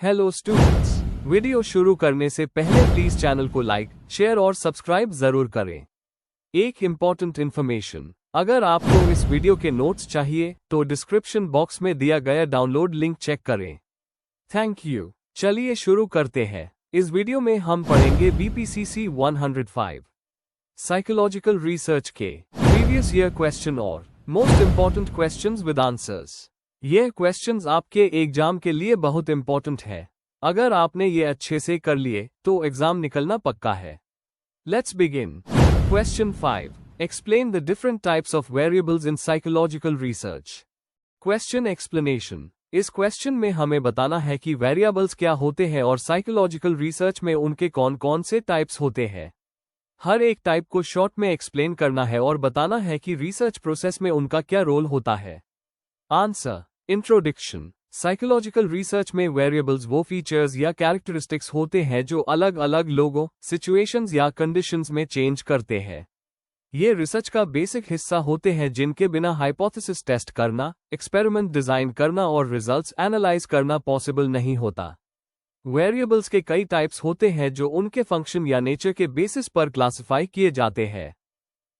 Hello students, video शुरू करने से पहले प्लीज चैनल को लाइक, शेयर और सब्सक्राइब जरूर करें। एक इम्पॉर्टेंट इन्फॉर्मेशन, अगर आपको इस वीडियो के नोट्स चाहिए तो डिस्क्रिप्शन बॉक्स में दिया गया डाउनलोड लिंक चेक करें। Thank you. चलिए शुरू करते हैं। इस वीडियो में हम पढ़ेंगे BPCC 105 साइकोलॉजिकल रिसर्च के प्रीवियस ईयर क्वेश्चन और most important questions with answers. ये क्वेश्चंस आपके एग्जाम के लिए बहुत इंपॉर्टेंट है। अगर आपने ये अच्छे से कर लिए तो एग्जाम निकलना पक्का है। Let's begin. Question 5, explain the different types of variables in psychological research. Question explanation. इस क्वेश्चन में हमें बताना है कि वेरिएबल्स क्या होते हैं और साइकोलॉजिकल रिसर्च में उनके कौन कौन से टाइप्स होते हैं। हर एक टाइप को शॉर्ट में एक्सप्लेन करना है और बताना है कि रिसर्च प्रोसेस में उनका क्या रोल होता है। आंसर। इंट्रोडक्शन। साइकोलॉजिकल रिसर्च में वेरिएबल्स वो फीचर्स या कैरेक्टरिस्टिक्स होते हैं जो अलग अलग लोगों, सिचुएशंस या कंडीशंस में चेंज करते हैं। ये रिसर्च का बेसिक हिस्सा होते हैं जिनके बिना हाइपोथेसिस टेस्ट करना, एक्सपेरिमेंट डिजाइन करना और रिजल्ट्स एनालाइज करना पॉसिबल नहीं होता। वेरिएबल्स के कई टाइप्स होते हैं जो उनके फंक्शन या नेचर के बेसिस पर क्लासिफाई किए जाते हैं।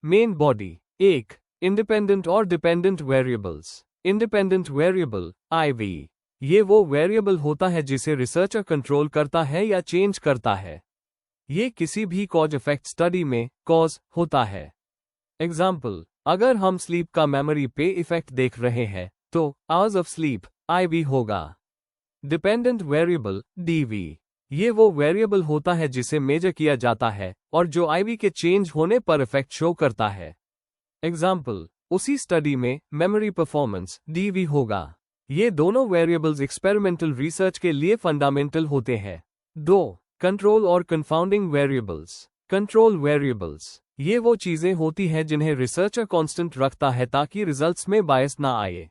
Main body. 1. इंडिपेंडेंट और dependent variables. Independent variable IV ये वो वेरिएबल होता है जिसे रिसर्चर कंट्रोल करता है या चेंज करता है। ये किसी भी कॉज इफेक्ट स्टडी में कॉज होता है। एग्जाम्पल, अगर हम स्लीप का मेमोरी पे इफेक्ट देख रहे हैं तो आवर्स ऑफ स्लीप IV होगा। डिपेंडेंट वेरिएबल DV ये वो वेरिएबल होता है जिसे मेजर किया जाता है और जो IV के चेंज होने पर इफेक्ट शो करता है। एग्जाम्पल, उसी स्टडी में मेमोरी परफॉर्मेंस DV होगा। ये दोनों वेरिएबल्स एक्सपेरिमेंटल रिसर्च के लिए फंडामेंटल होते हैं। 2. कंट्रोल और कंफाउंडिंग वेरिएबल्स। कंट्रोल वेरिएबल्स ये वो चीजें होती हैं जिन्हें रिसर्चर कांस्टेंट रखता है ताकि रिजल्ट्स में बायस ना आए।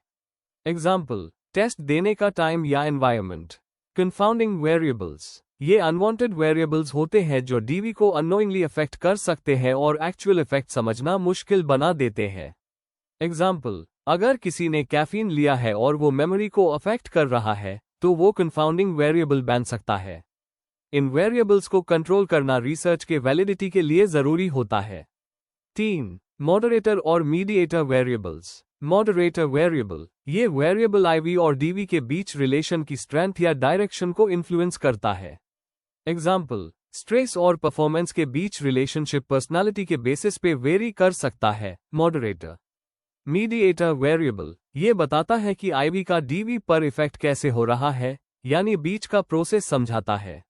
एग्जाम्पल, टेस्ट देने का टाइम या एनवायरनमेंट। कंफाउंडिंग वेरिएबल्स ये अनवांटेड वेरिएबल्स होते हैं जो DV को अननोइंगली अफेक्ट कर सकते हैं और एक्चुअल इफेक्ट समझना मुश्किल बना देते हैं। एग्जाम्पल, अगर किसी ने कैफीन लिया है और वो मेमोरी को अफेक्ट कर रहा है तो वो कंफाउंडिंग वेरिएबल बन सकता है। इन वेरिएबल्स को कंट्रोल करना रिसर्च के वैलिडिटी के लिए जरूरी होता है। 3. मॉडरेटर और मीडिएटर वेरिएबल्स। मॉडरेटर वेरिएबल ये वेरिएबल IV और DV के बीच रिलेशन की स्ट्रेंथ या डायरेक्शन को इन्फ्लुएंस करता है। एग्जाम्पल, स्ट्रेस और परफॉर्मेंस के बीच रिलेशनशिप पर्सनालिटी के बेसिस पे वेरी कर सकता है। मॉडरेटर। मीडिएटर वेरिएबल ये बताता है कि IV का DV पर इफेक्ट कैसे हो रहा है, यानी बीच का प्रोसेस समझाता है।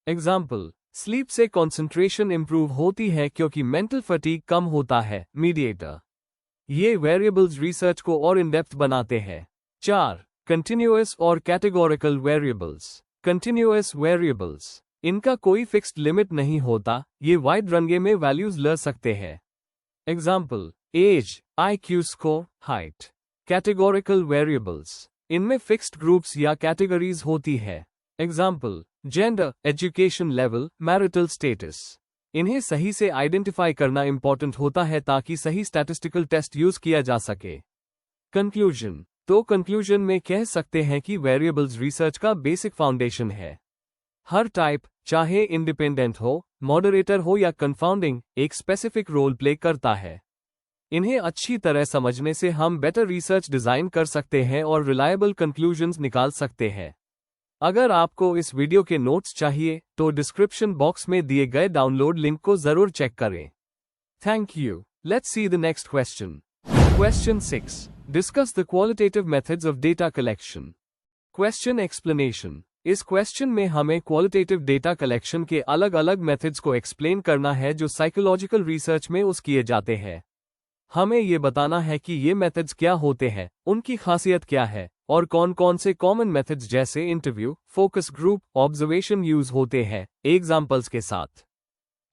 एग्जाम्पल, स्लीप से कंसंट्रेशन इंप्रूव होती है क्योंकि मेंटल फटीग कम होता है। मीडिएटर। ये वेरिएबल्स रिसर्च को और इन डेप्थ बनाते हैं। 4. कंटिन्यूअस और कैटेगोरिकल वेरिएबल्स। कंटिन्यूअस वेरिएबल्स इनका कोई फिक्स्ड लिमिट नहीं होता, ये वाइड रंगे में वैल्यूज ले सकते हैं। Example, age, IQ score, height. Categorical variables इनमें फिक्स्ड ग्रुप्स या कैटेगरीज होती है। Example, gender, education level, marital status. इन्हें सही से आइडेंटिफाई करना इंपॉर्टेंट होता है ताकि सही स्टैटिस्टिकल टेस्ट यूज किया जा सके। कंक्लूजन। तो कंक्लूजन में कह सकते हैं कि वेरिएबल्स रिसर्च का बेसिक फाउंडेशन है। हर टाइप, चाहे इंडिपेंडेंट हो, मॉडरेटर हो या कंफाउंडिंग, एक स्पेसिफिक रोल प्ले करता है। इन्हें अच्छी तरह समझने से हम बेटर रिसर्च डिजाइन कर सकते हैं और रिलायबल कंक्लूजन्स निकाल सकते हैं। अगर आपको इस वीडियो के नोट्स चाहिए तो डिस्क्रिप्शन बॉक्स में दिए गए डाउनलोड लिंक को जरूर चेक करें। Thank you. Let's see the next question. Question 6, discuss the qualitative methods of data collection. Question explanation. इस क्वेश्चन में हमें क्वालिटेटिव डेटा कलेक्शन के अलग अलग मेथड्स को एक्सप्लेन करना है जो साइकोलॉजिकल रिसर्च में यूज किए जाते हैं। हमें ये बताना है कि ये मेथड्स क्या होते हैं, उनकी खासियत क्या है और कौन कौन से कॉमन मेथड्स जैसे interview, focus group, observation use होते हैं, एग्जाम्पल्स के साथ।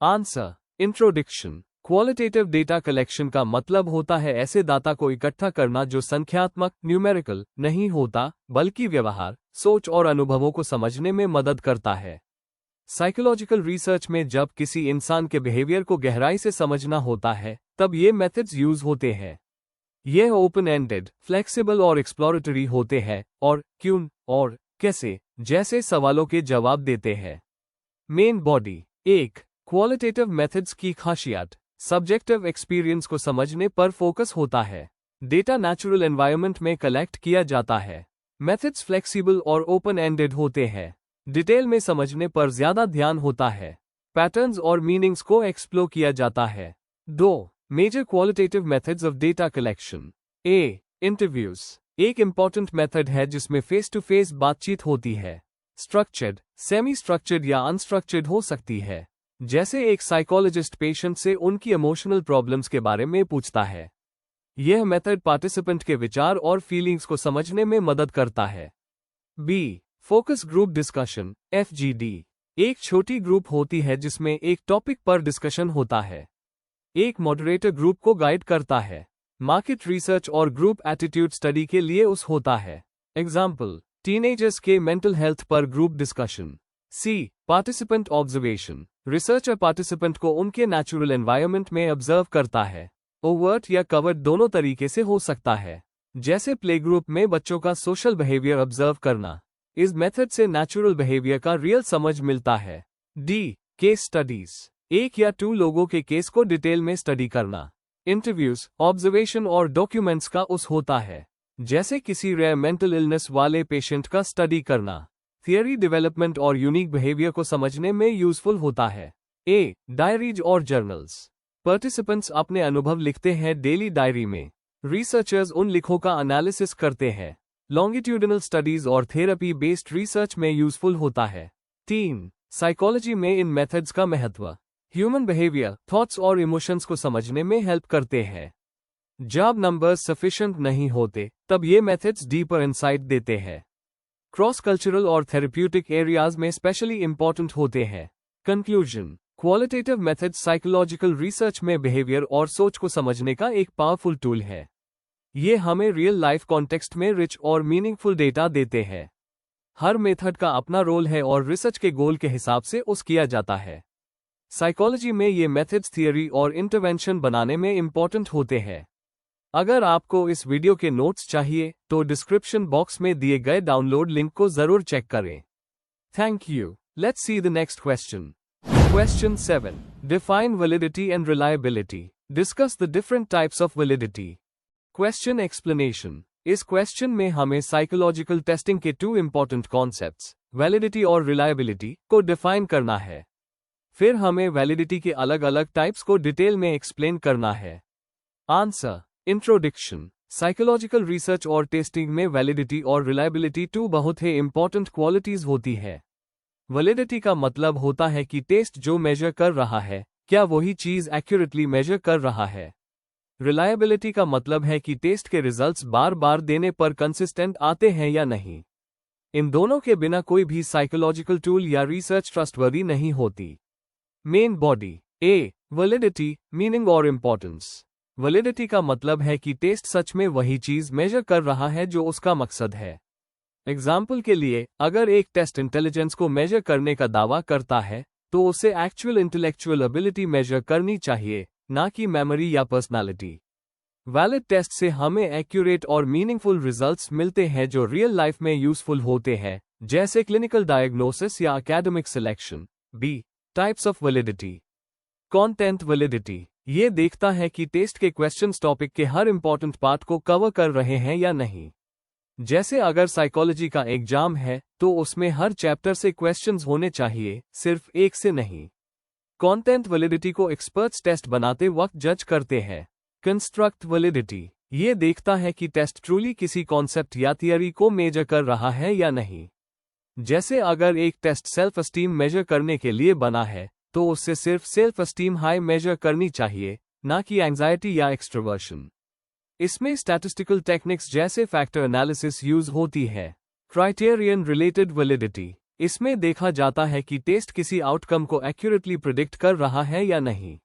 Answer. Introduction. Qualitative data collection का मतलब होता है ऐसे डाटा को इकट्ठा करना जो संख्यात्मक, न्यूमेरिकल नहीं होता, बल्कि व्यवहार, सोच और अनुभवों को समझने में मदद करता है। साइकोलॉजिकल रिसर्च में जब किसी इंसान के बिहेवियर को गहराई से समझना होता है तब ये मेथड्स यूज होते हैं। ये ओपन एंडेड, फ्लेक्सिबल और एक्सप्लोरेटरी होते हैं और क्यों और कैसे जैसे सवालों के जवाब देते हैं। Main body. 1. क्वालिटेटिव मेथड्स की खासियत। सब्जेक्टिव एक्सपीरियंस को समझने पर फोकस होता है। डेटा नेचुरल एनवायरनमेंट में कलेक्ट किया जाता है। मेथड्स फ्लेक्सिबल और ओपन एंडेड होते हैं। डिटेल में समझने पर ज्यादा ध्यान होता है। पैटर्न्स और मीनिंग्स को एक्सप्लोर किया जाता है। 2. Major qualitative methods of data collection. A. Interviews एक इंपॉर्टेंट मेथड है जिसमें फेस टू फेस बातचीत होती है। स्ट्रक्चर्ड, सेमी स्ट्रक्चर्ड या अनस्ट्रक्चर्ड हो सकती है। जैसे एक साइकोलॉजिस्ट पेशेंट से उनकी इमोशनल प्रॉब्लम्स के बारे में पूछता है। यह मेथड पार्टिसिपेंट के विचार और फीलिंग्स को समझने में मदद करता है। B. Focus group discussion FGD एक छोटी ग्रुप होती है जिसमें एक टॉपिक पर डिस्कशन होता है। एक मॉडरेटर ग्रुप को गाइड करता है। मार्केट रिसर्च और ग्रुप एटीट्यूड स्टडी के लिए होता है। एग्जाम्पल, टीनेजर्स के मेंटल हेल्थ पर ग्रुप डिस्कशन। सी. पार्टिसिपेंट ऑब्जर्वेशन रिसर्चर पार्टिसिपेंट को उनके नेचुरल एनवायरनमेंट में ऑब्जर्व करता है। ओवर्ट या कवर्ड दोनों तरीके से हो सकता है, जैसे प्ले ग्रुप में बच्चों का सोशल बिहेवियर ऑब्जर्व करना। इस मेथड से नेचुरल बिहेवियर का रियल समझ मिलता है। डी. केस स्टडीज एक या 2 लोगों के केस को डिटेल में स्टडी करना। इंटरव्यूज, ऑब्जर्वेशन और डॉक्यूमेंट्स का होता है, जैसे किसी रेयर मेंटल इलनेस वाले पेशेंट का स्टडी करना। थियरी डेवलपमेंट और यूनिक बिहेवियर को समझने में यूजफुल होता है। ए. डायरीज और जर्नल्स पार्टिसिपेंट्स अपने अनुभव लिखते हैं डेली डायरी में। रिसर्चर्स उन लिखों का एनालिसिस करते हैं। लॉन्गिट्यूडिनल स्टडीज और थेरेपी बेस्ड रिसर्च में यूजफुल होता है। 3. साइकोलॉजी में इन मेथड्स का महत्व। ह्यूमन बिहेवियर, थॉट्स और इमोशंस को समझने में हेल्प करते हैं। जब नंबर्स सफिशिएंट नहीं होते तब ये मेथड्स डीपर इंसाइट देते हैं। क्रॉस कल्चरल और थेरेप्यूटिक एरियाज में स्पेशली इंपॉर्टेंट होते हैं। Conclusion, qualitative methods psychological research में बिहेवियर और सोच को समझने का एक पावरफुल टूल है। ये हमें रियल लाइफ कॉन्टेक्स्ट में रिच और मीनिंगफुल डेटा देते हैं। हर मेथड का अपना रोल है और रिसर्च के गोल के हिसाब से किया जाता है। साइकोलॉजी में ये मेथड्स थियरी और इंटरवेंशन बनाने में इंपॉर्टेंट होते हैं। अगर आपको इस वीडियो के नोट्स चाहिए तो डिस्क्रिप्शन बॉक्स में दिए गए डाउनलोड लिंक को जरूर चेक करें। Thank you. Let's see the next question. Question 7. Define validity and reliability. Discuss the different types of validity. Question explanation. इस क्वेश्चन में हमें साइकोलॉजिकल टेस्टिंग के 2 इंपॉर्टेंट कॉन्सेप्ट्स, वैलिडिटी और रिलायबिलिटी, को डिफाइन करना है। फिर हमें वैलिडिटी के अलग अलग टाइप्स को डिटेल में एक्सप्लेन करना है। आंसर। इंट्रोडक्शन। साइकोलॉजिकल रिसर्च और टेस्टिंग में वैलिडिटी और रिलायबिलिटी 2 बहुत ही इंपॉर्टेंट क्वालिटीज होती है। वैलिडिटी का मतलब होता है कि टेस्ट जो मेजर कर रहा है, क्या वही चीज एक्यूरेटली मेजर कर रहा है। रिलायबिलिटी का मतलब है कि टेस्ट के रिजल्ट्स बार बार देने पर कंसिस्टेंट आते हैं या नहीं। इन दोनों के बिना कोई भी साइकोलॉजिकल टूल या रिसर्च ट्रस्टवर्दी नहीं होती। Main body. A. Validity, meaning और इंपॉर्टेंस। वैलिडिटी का मतलब है कि टेस्ट सच में वही चीज मेजर कर रहा है जो उसका मकसद है। एग्जाम्पल के लिए, अगर एक टेस्ट इंटेलिजेंस को मेजर करने का दावा करता है तो उसे एक्चुअल इंटेलेक्चुअल एबिलिटी मेजर करनी चाहिए, ना कि मेमोरी या पर्सनालिटी। वैलिड टेस्ट से हमें एक्यूरेट और मीनिंगफुल रिजल्ट्स मिलते हैं जो रियल लाइफ में यूजफुल होते हैं, जैसे क्लिनिकल डायग्नोसिस या academic selection. B. Types of validity. Content validity ये देखता है कि टेस्ट के क्वेश्चंस टॉपिक के हर इंपॉर्टेंट पार्ट को कवर कर रहे हैं या नहीं। जैसे अगर साइकोलॉजी का एग्जाम है तो उसमें हर चैप्टर से क्वेश्चंस होने चाहिए, सिर्फ एक से नहीं। कंटेंट वैलिडिटी को एक्सपर्ट्स टेस्ट बनाते वक्त जज करते हैं। कंस्ट्रक्ट वैलिडिटी ये देखता है कि टेस्ट ट्रूली किसी कॉन्सेप्ट या थियरी को मेजर कर रहा है या नहीं। जैसे अगर एक टेस्ट सेल्फ एस्टीम मेजर करने के लिए बना है तो उससे सिर्फ सेल्फ एस्टीम हाई मेजर करनी चाहिए, ना कि एंजाइटी या एक्सट्रोवर्शन। इसमें स्टैटिस्टिकल टेक्निक्स जैसे फैक्टर एनालिसिस यूज होती है। क्राइटेरियन रिलेटेड वैलिडिटी इसमें देखा जाता है कि टेस्ट किसी आउटकम को एक्यूरेटली प्रिडिक्ट कर रहा है या नहीं।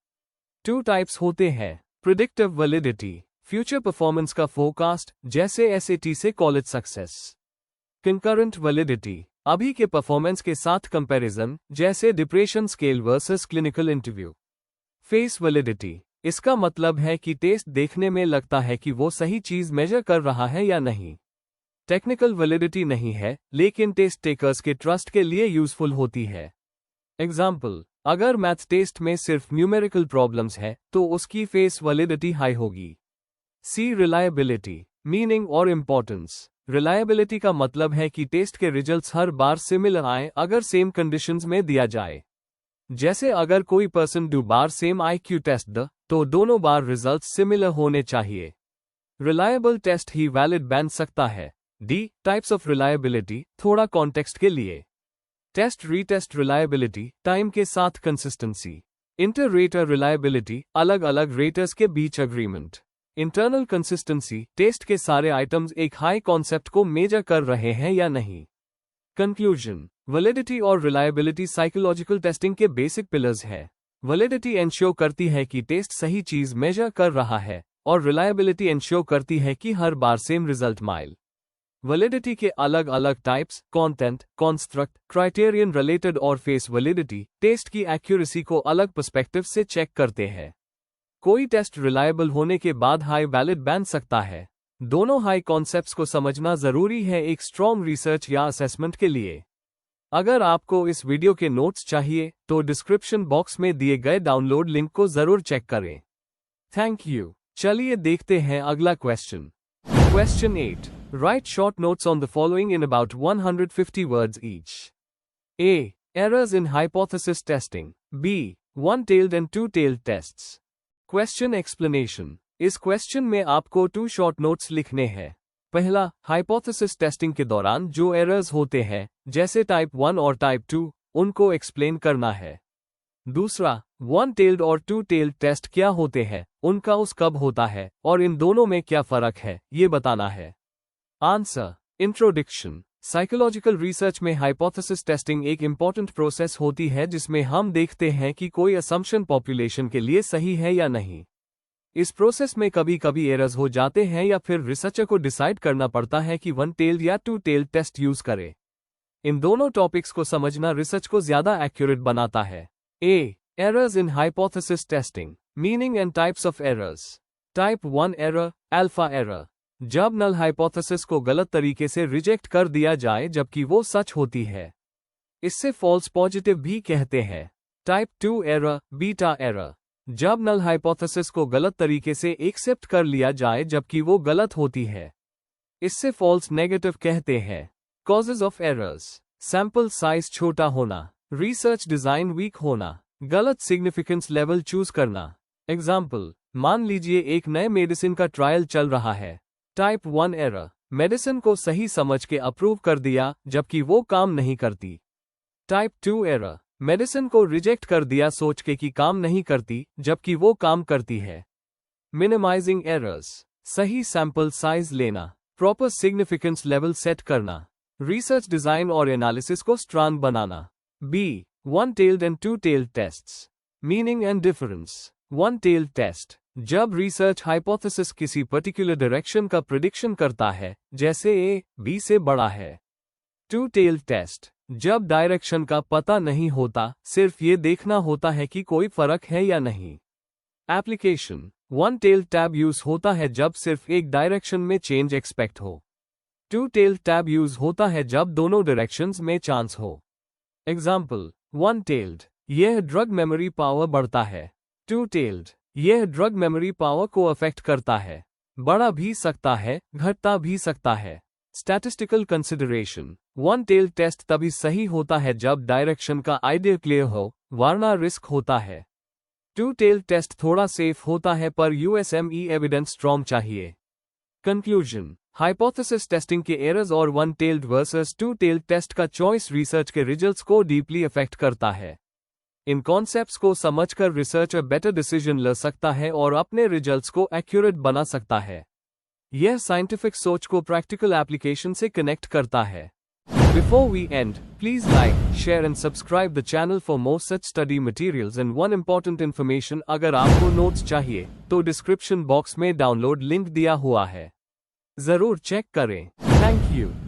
2 टाइप्स होते हैं। प्रिडिक्टिव वैलिडिटी फ्यूचर परफॉर्मेंस का फोरकास्ट, जैसे SAT से कॉलेज सक्सेस। कंकरेंट वैलिडिटी अभी के परफॉर्मेंस के साथ कंपैरिजन, जैसे depression scale versus clinical interview. Face validity इसका मतलब है कि टेस्ट देखने में लगता है कि वो सही चीज मेजर कर रहा है या नहीं। टेक्निकल वैलिडिटी नहीं है, लेकिन टेस्ट टेकर्स के ट्रस्ट के लिए यूजफुल होती है। एग्जाम्पल, अगर मैथ टेस्ट में सिर्फ न्यूमेरिकल प्रॉब्लम्स है तो उसकी फेस वैलिडिटी हाई होगी। सी रिलायबिलिटी, मीनिंग और इम्पोर्टेंस। रिलायबिलिटी का मतलब है कि टेस्ट के रिजल्ट्स हर बार सिमिलर आए अगर सेम कंडीशंस में दिया जाए। जैसे अगर कोई पर्सन दो बार सेम IQ टेस्ट द, तो दोनों बार रिजल्ट्स सिमिलर होने चाहिए। रिलायबल टेस्ट ही वैलिड बन सकता है। डी टाइप्स ऑफ रिलायबिलिटी, थोड़ा कॉन्टेक्स्ट के लिए। टेस्ट रीटेस्ट रिलायबिलिटी, टाइम के साथ कंसिस्टेंसी। इंटर रेटर रिलायबिलिटी, अलग अलग रेटर्स के बीच अग्रीमेंट। इंटरनल कंसिस्टेंसी, टेस्ट के सारे आइटम्स एक हाई कॉन्सेप्ट को मेजर कर रहे हैं या नहीं। कंक्लूजन, वैलिडिटी और रिलायबिलिटी साइकोलॉजिकल टेस्टिंग के बेसिक पिलर्स है। वैलिडिटी एंश्योर करती है कि टेस्ट सही चीज मेजर कर रहा है, और रिलायबिलिटी एंश्योर करती है कि हर बार सेम रिजल्ट माइल। वैलिडिटी के अलग अलग types, content, construct, criterion related और फेस वैलिडिटी, टेस्ट की एक्यूरेसी को अलग पर्सपेक्टिव से चेक करते हैं। कोई टेस्ट रिलायबल होने के बाद हाई वैलिड बन सकता है। दोनों हाई कॉन्सेप्ट्स को समझना जरूरी है एक स्ट्रॉन्ग रिसर्च या असेसमेंट के लिए। अगर आपको इस वीडियो के नोट्स चाहिए तो डिस्क्रिप्शन बॉक्स में दिए गए डाउनलोड लिंक को जरूर चेक करें। Thank you. चलिए देखते हैं अगला question. Question 8. Write short notes on the following in about 150 words each. A. Errors in hypothesis testing. B. One-tailed and two-tailed tests. Question explanation. इस क्वेश्चन में आपको 2 शॉर्ट नोट्स लिखने हैं। पहला, हाइपोथेसिस टेस्टिंग के दौरान जो एरर्स होते हैं, जैसे टाइप 1 और टाइप 2, उनको एक्सप्लेन करना है। दूसरा, वन टेल्ड और टू टेल्ड टेस्ट क्या होते हैं, उनका उस कब होता है और इन दोनों में क्या फर्क है, ये बताना है। आंसर। इंट्रोडक्शन। साइकोलॉजिकल रिसर्च में हाइपोथेसिस टेस्टिंग एक इंपॉर्टेंट प्रोसेस होती है जिसमें हम देखते हैं कि कोई असम्पशन पॉपुलेशन के लिए सही है या नहीं। इस प्रोसेस में कभी कभी एरर्स हो जाते हैं या फिर रिसर्चर को डिसाइड करना पड़ता है कि वन टेल्ड या टू टेल्ड टेस्ट यूज करे। इन दोनों टॉपिक्स को समझना रिसर्च को ज्यादा एक्यूरेट बनाता है। A. Errors in hypothesis testing, meaning and types of errors. Type 1 error, alpha error, जब नल हाइपोथेसिस को गलत तरीके से रिजेक्ट कर दिया जाए जबकि वो सच होती है। इससे फॉल्स पॉजिटिव भी कहते हैं। टाइप 2 एरर, बीटा एरर, जब नल हाइपोथेसिस को गलत तरीके से एक्सेप्ट कर लिया जाए जबकि वो गलत होती है। इससे फॉल्स नेगेटिव कहते हैं। Causes of errors, sample size छोटा होना, रिसर्च डिजाइन वीक होना, गलत सिग्निफिकेंस लेवल चूज करना। एग्जाम्पल, मान लीजिए एक नए मेडिसिन का ट्रायल चल रहा है। टाइप 1 एरर, मेडिसिन को सही समझ के अप्रूव कर दिया जबकि वो काम नहीं करती। टाइप 2 एरर, मेडिसिन को रिजेक्ट कर दिया सोच के कि काम नहीं करती जबकि वो काम करती है। मिनिमाइजिंग एरर्स, सही सैंपल साइज लेना, प्रॉपर सिग्निफिकेंस लेवल सेट करना, रिसर्च डिजाइन और एनालिसिस को स्ट्रॉन्ग बनाना। B. One tailed and two tailed tests, meaning and difference. One tailed test, जब रिसर्च हाइपोथेसिस किसी पर्टिकुलर डायरेक्शन का प्रिडिक्शन करता है, जैसे ए बी से बड़ा है। टू टेल्ड टेस्ट, जब डायरेक्शन का पता नहीं होता, सिर्फ ये देखना होता है कि कोई फर्क है या नहीं। Application, one tailed tab use होता है जब सिर्फ एक डायरेक्शन में चेंज एक्सपेक्ट हो। टू टेल्ड टैब यूज होता है जब दोनों डायरेक्शंस में चांस हो। एग्जाम्पल, वन टेल्ड, यह ड्रग मेमोरी पावर बढ़ता है। टू टेल्ड, यह ड्रग मेमोरी पावर को अफेक्ट करता है, बढ़ा भी सकता है, घटता भी सकता है। Statistical consideration, one tailed test तभी सही होता है जब डायरेक्शन का आइडिया क्लियर हो, वरना रिस्क होता है। टू टेल्ड टेस्ट थोड़ा सेफ होता है पर USME एविडेंस स्ट्रॉन्ग चाहिए। कंक्लूजन, हाइपोथेसिस टेस्टिंग के एरर्स और one tailed versus two tailed test का चॉइस रिसर्च के रिजल्ट्स को डीपली अफेक्ट करता है। इन कॉन्सेप्ट्स को समझकर रिसर्चर बेटर डिसीजन ले सकता है और अपने रिजल्ट्स को एक्यूरेट बना सकता है। यह साइंटिफिक सोच को प्रैक्टिकल एप्लीकेशन से कनेक्ट करता है। Before we end, please like, share and subscribe the channel for more such study materials and one important information, अगर आपको नोट्स चाहिए तो डिस्क्रिप्शन बॉक्स में डाउनलोड लिंक दिया हुआ है, जरूर चेक करें। Thank you.